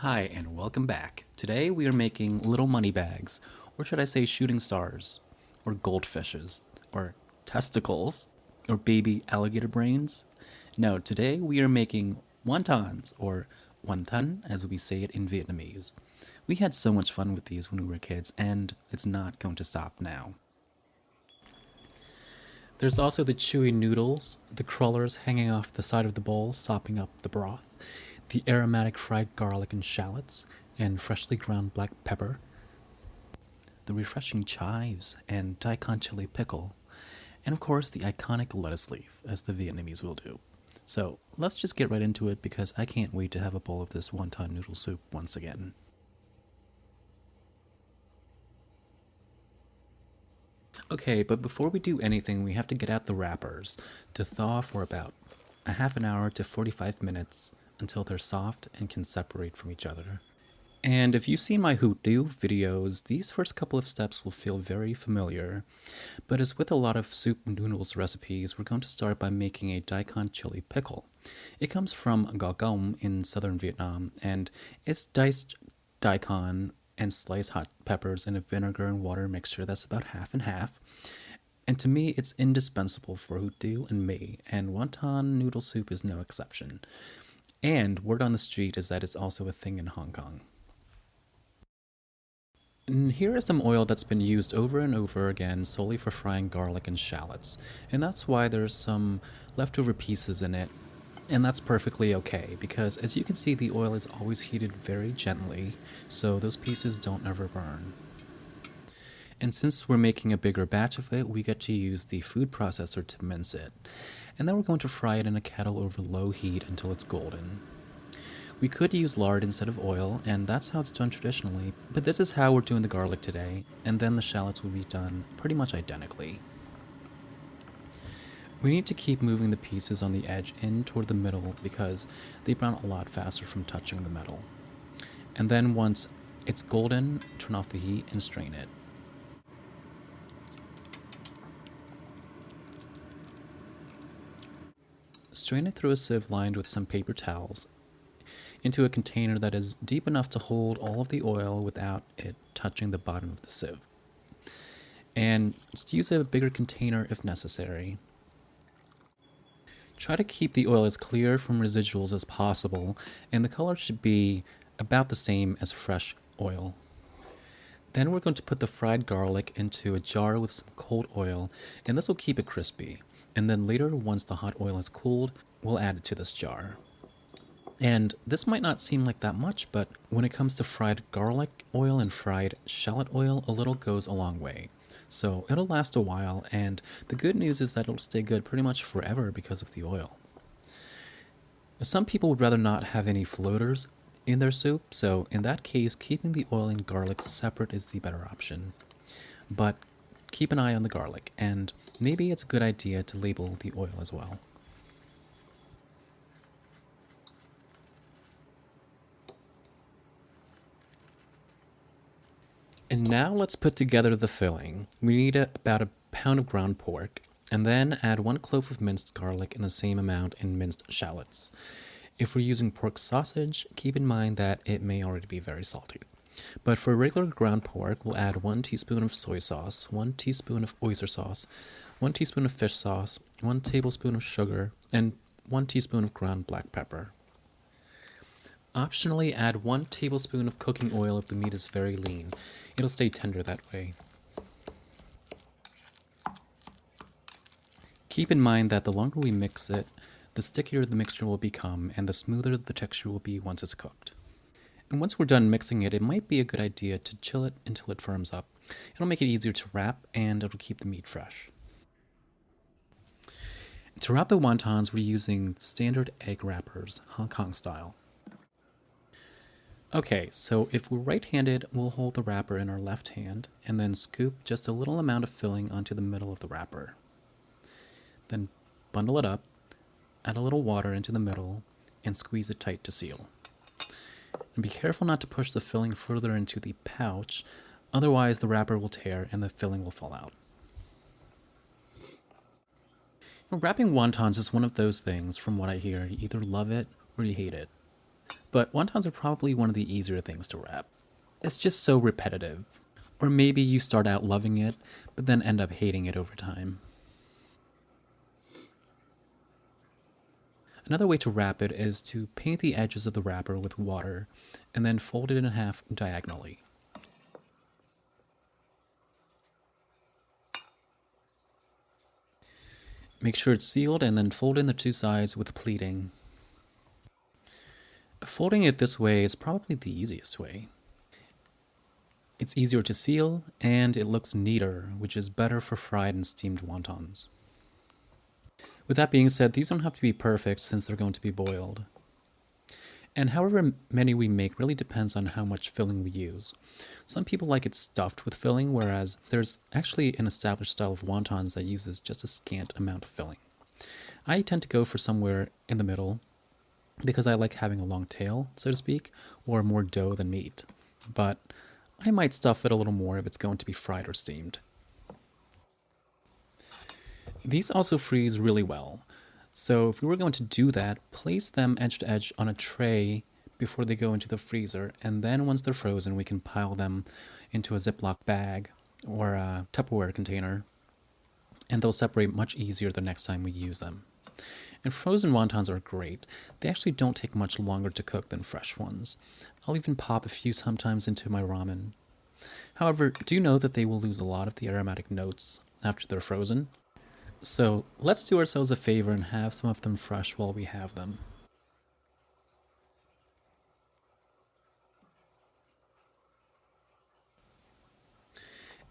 Hi, and welcome back. Today we are making little money bags, or should I say shooting stars, or goldfishes, or testicles, or baby alligator brains. No, today we are making wontons, or wonton as we say it in Vietnamese. We had so much fun with these when we were kids, and it's not going to stop now. There's also the chewy noodles, the crullers hanging off the side of the bowl, sopping up the broth, the aromatic fried garlic and shallots, and freshly ground black pepper, the refreshing chives and Daikon chili pickle, and of course the iconic lettuce leaf, as the Vietnamese will do. So let's just get right into it because I can't wait to have a bowl of this wonton noodle soup once again. Okay, but before we do anything, we have to get out the wrappers to thaw for about a half an hour to 45 minutes until they're soft and can separate from each other. And if you've seen my Hootoo videos, these first couple of steps will feel very familiar. But as with a lot of soup noodles recipes, we're going to start by making a Daikon chili pickle. It comes from Daikon in southern Vietnam, and it's diced daikon and sliced hot peppers in a vinegar and water mixture that's about half and half. And to me, it's indispensable for Hootoo and me, and wonton noodle soup is no exception. And word on the street is that it's also a thing in Hong Kong. And here is some oil that's been used over and over again solely for frying garlic and shallots. And that's why there's some leftover pieces in it. And that's perfectly okay because as you can see, the oil is always heated very gently, so those pieces don't ever burn. And since we're making a bigger batch of it, we get to use the food processor to mince it. And then we're going to fry it in a kettle over low heat until it's golden. We could use lard instead of oil, and that's how it's done traditionally, but this is how we're doing the garlic today, and then the shallots will be done pretty much identically. We need to keep moving the pieces on the edge in toward the middle because they brown a lot faster from touching the metal. And then once it's golden, turn off the heat and strain it. Strain it through a sieve lined with some paper towels into a container that is deep enough to hold all of the oil without it touching the bottom of the sieve. And use a bigger container if necessary. Try to keep the oil as clear from residuals as possible, and the color should be about the same as fresh oil. Then we're going to put the fried garlic into a jar with some cold oil, and this will keep it crispy. And then later, once the hot oil has cooled, we'll add it to this jar. And this might not seem like that much, but when it comes to fried garlic oil and fried shallot oil, a little goes a long way. So it'll last a while, and the good news is that it'll stay good pretty much forever because of the oil. Some people would rather not have any floaters in their soup, so in that case, keeping the oil and garlic separate is the better option. But keep an eye on the garlic, and maybe it's a good idea to label the oil as well. And now let's put together the filling. We need about a pound of ground pork, and then add 1 clove of minced garlic and the same amount in minced shallots. If we're using pork sausage, keep in mind that it may already be very salty. But for regular ground pork, we'll add 1 teaspoon of soy sauce, 1 teaspoon of oyster sauce, 1 teaspoon of fish sauce, 1 tablespoon of sugar, and 1 teaspoon of ground black pepper. Optionally, add 1 tablespoon of cooking oil if the meat is very lean. It'll stay tender that way. Keep in mind that the longer we mix it, the stickier the mixture will become and the smoother the texture will be once it's cooked. And once we're done mixing it, it might be a good idea to chill it until it firms up. It'll make it easier to wrap and it'll keep the meat fresh. To wrap the wontons, we're using standard egg wrappers, Hong Kong style. Okay, so if we're right-handed, we'll hold the wrapper in our left hand and then scoop just a little amount of filling onto the middle of the wrapper. Then bundle it up, add a little water into the middle, and squeeze it tight to seal. And be careful not to push the filling further into the pouch, otherwise the wrapper will tear and the filling will fall out. Wrapping wontons is one of those things, from what I hear, you either love it or you hate it. But wontons are probably one of the easier things to wrap. It's just so repetitive. Or maybe you start out loving it, but then end up hating it over time. Another way to wrap it is to paint the edges of the wrapper with water and then fold it in half diagonally. Make sure it's sealed and then fold in the two sides with pleating. Folding it this way is probably the easiest way. It's easier to seal and it looks neater, which is better for fried and steamed wontons. With that being said, these don't have to be perfect since they're going to be boiled. And however many we make really depends on how much filling we use. Some people like it stuffed with filling, whereas there's actually an established style of wontons that uses just a scant amount of filling. I tend to go for somewhere in the middle because I like having a long tail, so to speak, or more dough than meat. But I might stuff it a little more if it's going to be fried or steamed. These also freeze really well. So if we were going to do that, place them edge to edge on a tray before they go into the freezer, and then once they're frozen, we can pile them into a Ziploc bag or a Tupperware container, and they'll separate much easier the next time we use them. And frozen wontons are great. They actually don't take much longer to cook than fresh ones. I'll even pop a few sometimes into my ramen. However, do you know that they will lose a lot of the aromatic notes after they're frozen? So let's do ourselves a favor and have some of them fresh while we have them.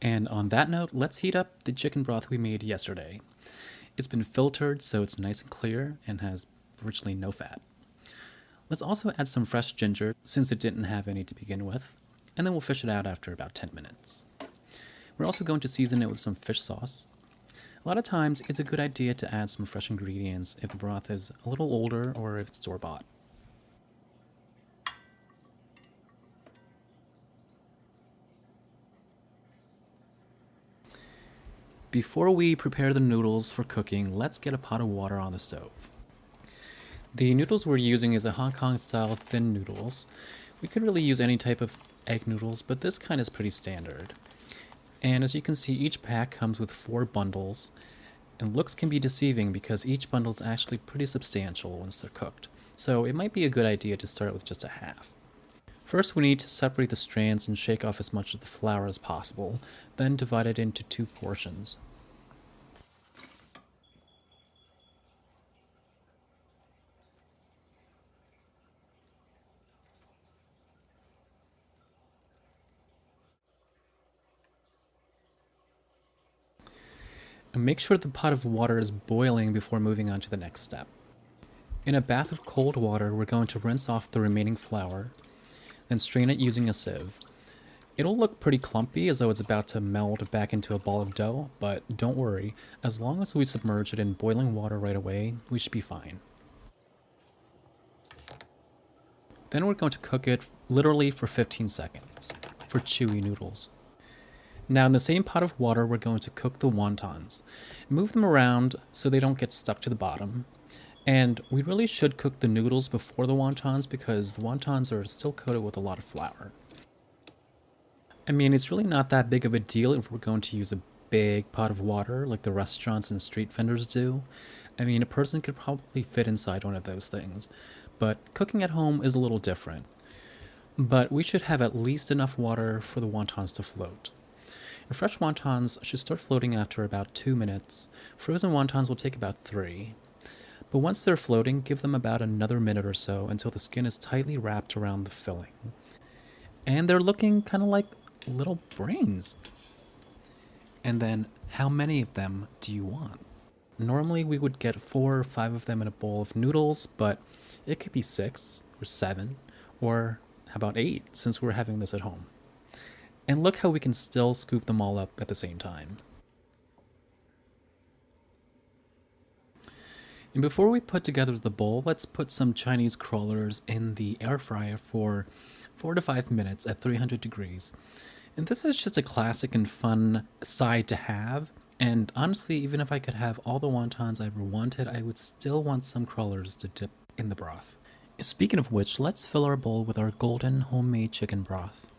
And on that note, let's heat up the chicken broth we made yesterday. It's been filtered so it's nice and clear and has virtually no fat. Let's also add some fresh ginger since it didn't have any to begin with, and then we'll fish it out after about 10 minutes. We're also going to season it with some fish sauce. A lot of times, it's a good idea to add some fresh ingredients if the broth is a little older or if it's store-bought. Before we prepare the noodles for cooking, let's get a pot of water on the stove. The noodles we're using is a Hong Kong-style thin noodles. We could really use any type of egg noodles, but this kind is pretty standard. And as you can see, each pack comes with 4 bundles, and looks can be deceiving because each bundle is actually pretty substantial once they're cooked, so it might be a good idea to start with just a half. First, we need to separate the strands and shake off as much of the flour as possible, then divide it into 2 portions. And make sure the pot of water is boiling before moving on to the next step. In a bath of cold water, we're going to rinse off the remaining flour, then strain it using a sieve. It'll look pretty clumpy as though it's about to melt back into a ball of dough, but don't worry, as long as we submerge it in boiling water right away, we should be fine. Then we're going to cook it literally for 15 seconds for chewy noodles. Now in the same pot of water, we're going to cook the wontons. Move them around so they don't get stuck to the bottom. And we really should cook the noodles before the wontons because the wontons are still coated with a lot of flour. I mean, it's really not that big of a deal if we're going to use a big pot of water like the restaurants and street vendors do. I mean, a person could probably fit inside one of those things. But cooking at home is a little different. But we should have at least enough water for the wontons to float. And fresh wontons should start floating after about 2 minutes. Frozen wontons will take about 3. But once they're floating, give them about another minute or so until the skin is tightly wrapped around the filling. And they're looking kind of like little brains. And then, how many of them do you want? Normally we would get 4 or 5 of them in a bowl of noodles, but it could be 6 or 7, or how about 8 since we're having this at home. And look how we can still scoop them all up at the same time. And before we put together the bowl, let's put some Chinese crullers in the air fryer for 4 to 5 minutes at 300 degrees. And this is just a classic and fun side to have. And honestly, even if I could have all the wontons I ever wanted, I would still want some crullers to dip in the broth. Speaking of which, let's fill our bowl with our golden homemade chicken broth.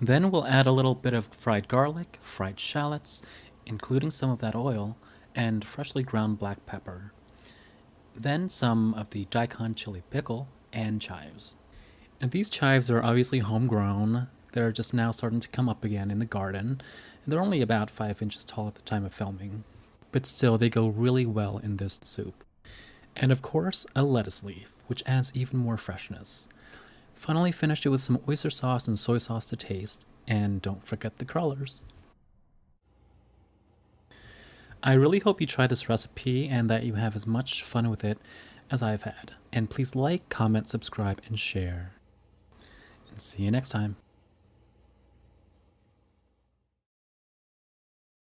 Then we'll add a little bit of fried garlic, fried shallots, including some of that oil, and freshly ground black pepper. Then some of the Daikon chili pickle and chives. And these chives are obviously homegrown. They're just now starting to come up again in the garden. And they're only about 5 inches tall at the time of filming. But still, they go really well in this soup. And of course, a lettuce leaf, which adds even more freshness. Finally, finish it with some oyster sauce and soy sauce to taste, and don't forget the crullers. I really hope you try this recipe and that you have as much fun with it as I've had. And please like, comment, subscribe, and share. And see you next time.